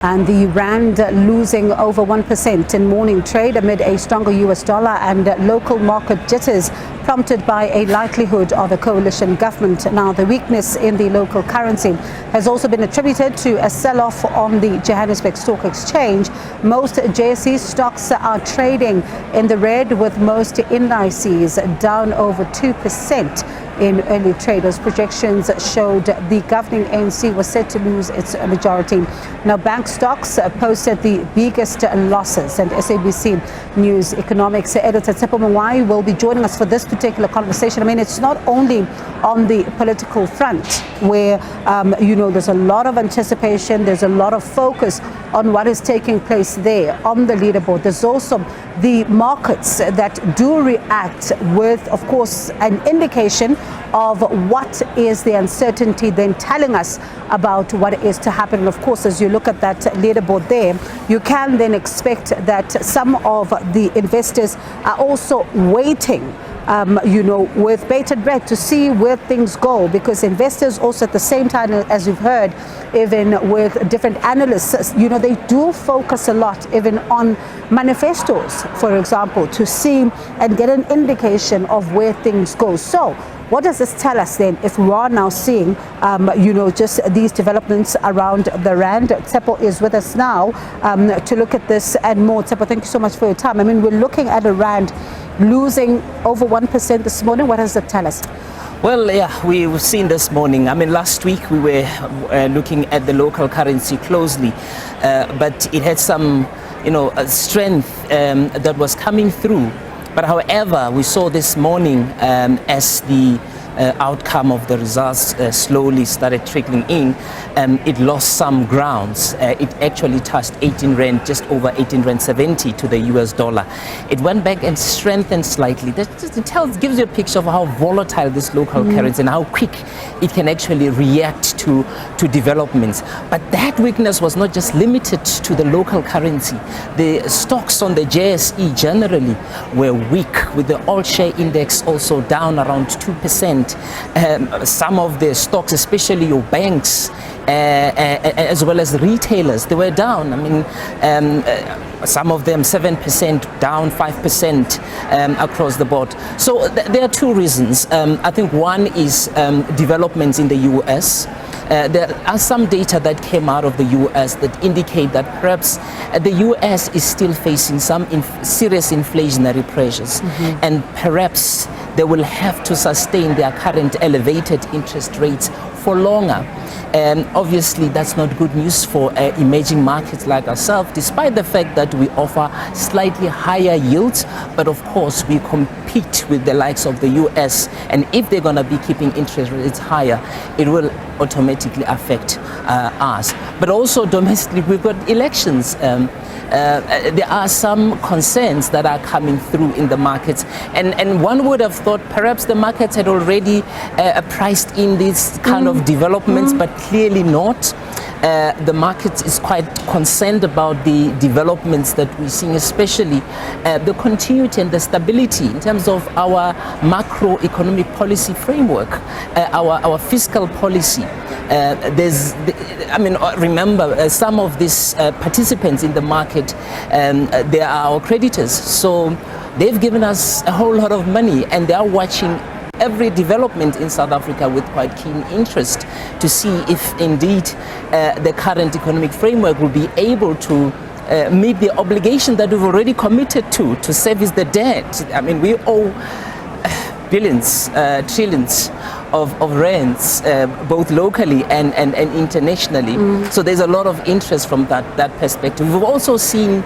And the rand losing over 1% in morning trade amid a stronger US dollar and local market jitters prompted by a likelihood of a coalition government. Now, the weakness in the local currency has also been attributed to a sell-off on the Johannesburg Stock Exchange. Most JSE stocks are trading in the red, with most indices down over 2%. In early traders, projections showed the governing ANC was set to lose its majority. Now, bank stocks posted the biggest losses, and SABC News economics editor Tshepo Mongoai will be joining us for this particular conversation. I mean, it's not only on the political front where, there's a lot of anticipation, there's a lot of focus on what is taking place there on the leaderboard. There's also the markets that do react with, of course, an indication of what is the uncertainty then telling us about what is to happen. And of course, as you look at that leaderboard there, you can then expect that some of the investors are also waiting with bated breath to see where things go, because investors also at the same time, as you've heard, even with different analysts, they do focus a lot even on manifestos, for example, to see and get an indication of where things go. So what does this tell us then if we are now seeing, just these developments around the rand? Tshepo is with us now to look at this and more. Tshepo, thank you so much for your time. I mean, we're looking at a rand losing over 1% this morning. What does that tell us? Well, yeah, we've seen this morning. I mean, last week we were looking at the local currency closely, but it had some, strength that was coming through. But however, we saw this morning as the outcome of the results slowly started trickling in, it lost some grounds. It actually touched 18 rand, just over 18 rand 70 to the US dollar. It went back and strengthened slightly. That gives you a picture of how volatile this local currency and how quick it can actually react to developments. But that weakness was not just limited to the local currency. The stocks on the JSE generally were weak, with the all-share index also down around 2%. Some of the stocks, especially your banks, as well as retailers, they were down. I mean, some of them 7% down, 5% across the board. So there are two reasons. I think one is developments in the US. There are some data that came out of the US that indicate that perhaps the US is still facing some serious inflationary pressures, and perhaps they will have to sustain their current elevated interest rates for longer. Obviously, that's not good news for emerging markets like ourselves, despite the fact that we offer slightly higher yields. But of course, we compete with the likes of the US, and if they're going to be keeping interest rates higher, it will automatically affect us. But also domestically, we've got elections. There are some concerns that are coming through in the markets, and one would have thought perhaps the markets had already priced in these kind of developments, but clearly not. The market is quite concerned about the developments that we're seeing, especially the continuity and the stability in terms of our macroeconomic policy framework, our fiscal policy. Remember, some of these participants in the market, they are our creditors. So they've given us a whole lot of money, and they are watching every development in South Africa with quite keen interest to see if indeed the current economic framework will be able to meet the obligation that we've already committed to service the debt. I mean, we owe billions, trillions of rands, both locally and internationally. So there's a lot of interest from that perspective. We've also seen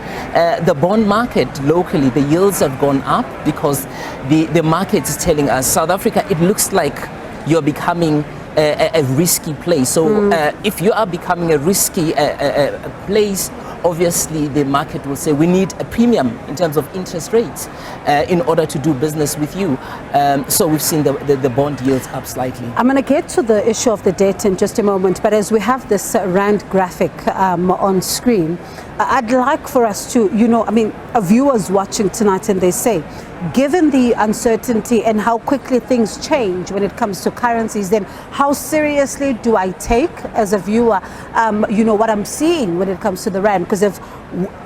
the bond market locally, the yields have gone up because the market is telling us, South Africa, it looks like you're becoming a risky place. So if you are becoming a risky place, obviously the market will say we need a premium in terms of interest rates in order to do business with you. So we've seen the bond yields up slightly. I'm going to get to the issue of the debt in just a moment, but as we have this rand graphic on screen, I'd like for us to, viewers watching tonight, and they say, given the uncertainty and how quickly things change when it comes to currencies, then how seriously do I take as a viewer, what I'm seeing when it comes to the rand? Because if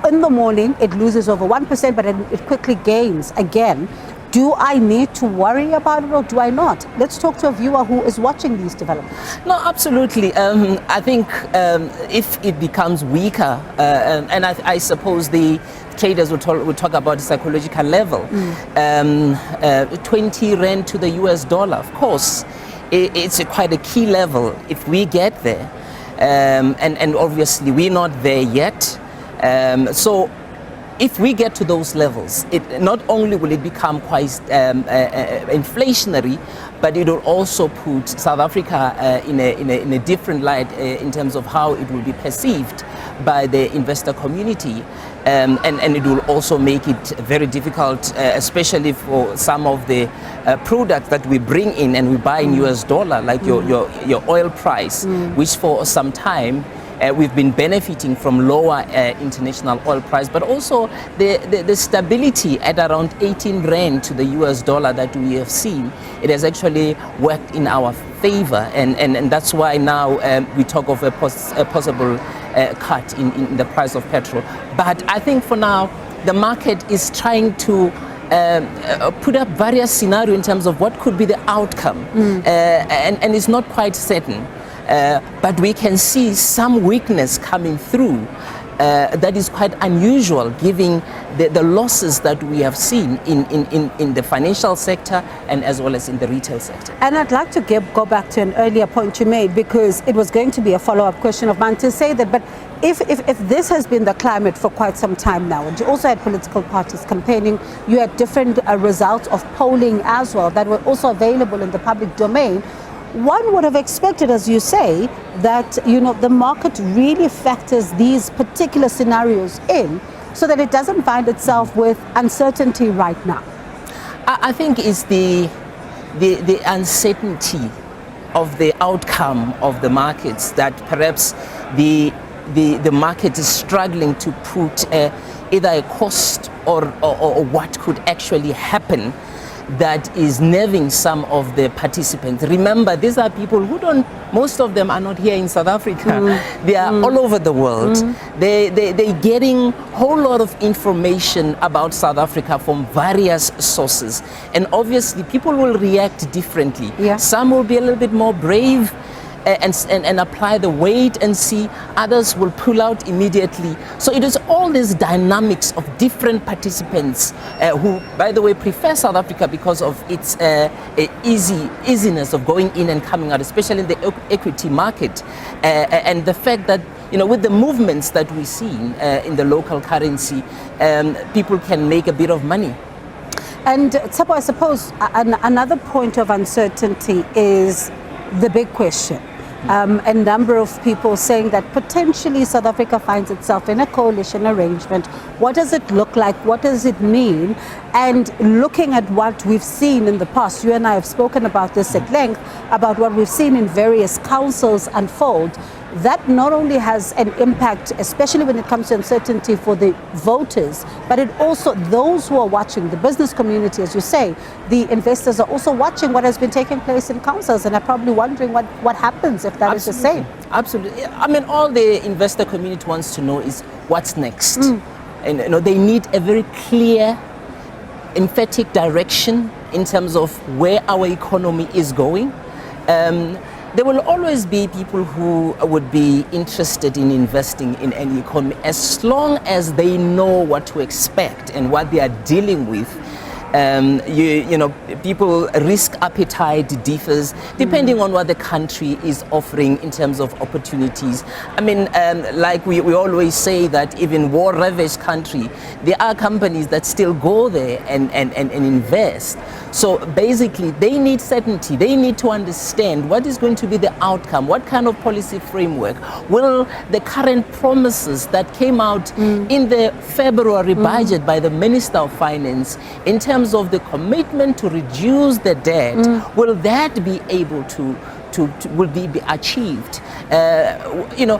in the morning it loses over 1%, but it quickly gains again, do I need to worry about it or do I not? Let's talk to a viewer who is watching these developments. No, absolutely. I think if it becomes weaker, and I suppose the traders will talk about the psychological level, 20 rand to the US dollar, of course, it's quite a key level if we get there. And obviously we're not there yet. So if we get to those levels, it not only will it become quite inflationary, but it will also put South Africa in a different light in terms of how it will be perceived by the investor community, and it will also make it very difficult, especially for some of the products that we bring in and we buy in US dollar, like your oil price, which for some time we've been benefiting from lower international oil price, but also the stability at around 18 rand to the US dollar that we have seen. It has actually worked in our favor, and that's why now we talk of a possible cut in the price of petrol. But I think for now, the market is trying to put up various scenarios in terms of what could be the outcome, and it's not quite certain. But we can see some weakness coming through that is quite unusual, given the losses that we have seen in the financial sector and as well as in the retail sector. And I'd like to go back to an earlier point you made, because it was going to be a follow-up question of mine to say that, but if this has been the climate for quite some time now, and you also had political parties campaigning, you had different results of polling as well that were also available in the public domain, one would have expected, as you say, that the market really factors these particular scenarios in so that it doesn't find itself with uncertainty right now. I think it's the uncertainty of the outcome of the markets that perhaps the market is struggling to put either a cost or what could actually happen that is nerving some of the participants. Remember, these are people who most of them are not here in South Africa. They are all over the world. They're getting a whole lot of information about South Africa from various sources. And obviously, people will react differently. Yeah. Some will be a little bit more brave and apply the wait and see. Others will pull out immediately. So it is all these dynamics of different participants who, by the way, prefer South Africa because of its easiness of going in and coming out, especially in the equity market, and the fact that with the movements that we see in the local currency, people can make a bit of money. And Tshepo, I suppose another point of uncertainty is the big question. A number of people saying that potentially South Africa finds itself in a coalition arrangement. What does it look like? What does it mean? And looking at what we've seen in the past, you and I have spoken about this at length, about what we've seen in various councils unfold, that not only has an impact, especially when it comes to uncertainty for the voters, but it also, those who are watching, the business community, as you say, the investors are also watching what has been taking place in councils and are probably wondering what happens if that is the same. Absolutely. I mean, all the investor community wants to know is what's next. And they need a very clear, emphatic direction in terms of where our economy is going. There will always be people who would be interested in investing in any economy as long as they know what to expect and what they are dealing with. You know, people risk appetite differs depending on what the country is offering in terms of opportunities. I mean, like we always say that even war-ravaged country, there are companies that still go there and invest. So basically, they need certainty. They need to understand what is going to be the outcome, what kind of policy framework. Will the current promises that came out in the February budget by the Minister of Finance in terms of the commitment to reduce the debt, will that be able to be achieved? You know,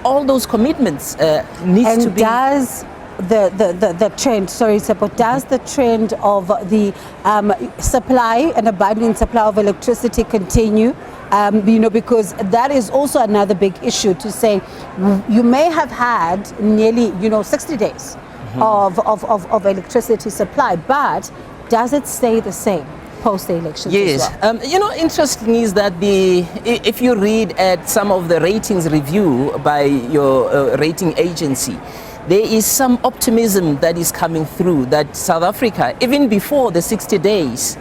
all those commitments needs to be. Does the trend, sorry, Tshepo, does the trend of the supply and abundant supply of electricity continue? You know, because that is also another big issue to say you may have had nearly, 60 days of electricity supply, but does it stay the same post the elections? Yes. As well? You know, interesting is that if you read at some of the ratings review by your rating agency, there is some optimism that is coming through that South Africa, even before the 60 days,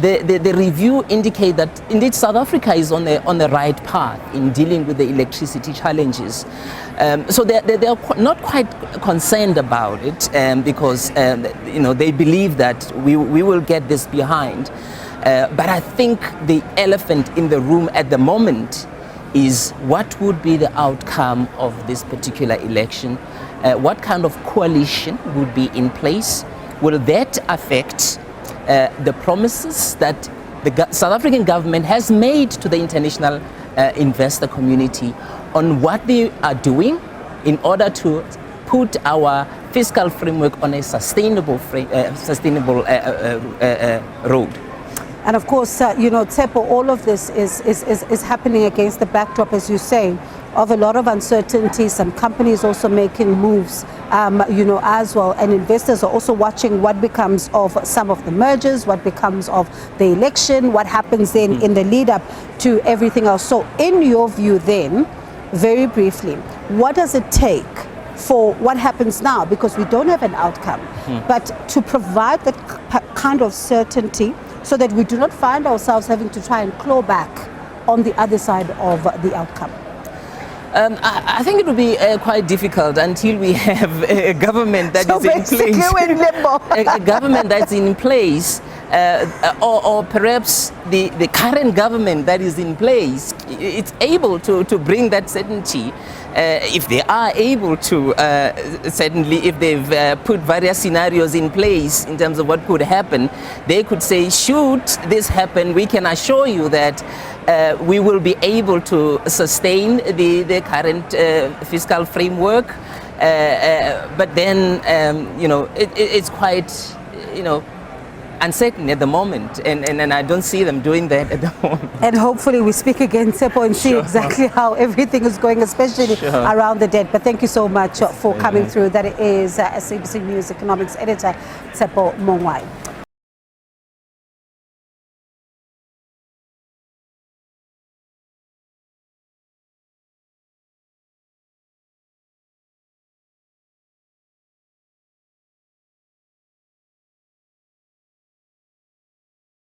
the review indicate that indeed South Africa is on the right path in dealing with the electricity challenges. So they're not quite concerned about it because they believe that we will get this behind. But I think the elephant in the room at the moment is what would be the outcome of this particular election. What kind of coalition would be in place? Will that affect the promises that the South African government has made to the international investor community on what they are doing in order to put our fiscal framework on a sustainable road? And of course, Tshepo, all of this is happening against the backdrop, as you say, of a lot of uncertainty. Some companies also making moves, as well. And investors are also watching what becomes of some of the mergers, what becomes of the election, what happens then in the lead up to everything else. So in your view then, very briefly, what does it take for what happens now? Because we don't have an outcome, but to provide that kind of certainty so that we do not find ourselves having to try and claw back on the other side of the outcome? I think it will be quite difficult until we have a government that is in place. We're in limbo. A government that's in place, or perhaps the current government that is in place, it's able to bring that certainty. If they are able to, certainly if they've put various scenarios in place in terms of what could happen, they could say, should this happen, we can assure you that we will be able to sustain the current fiscal framework. But then, it's quite, uncertain at the moment, and I don't see them doing that at the moment. And hopefully we speak again, Tshepo, and see exactly how everything is going, especially around the debt. But thank you so much for coming through. That is SABC News Economics Editor, Tshepo Mongoai.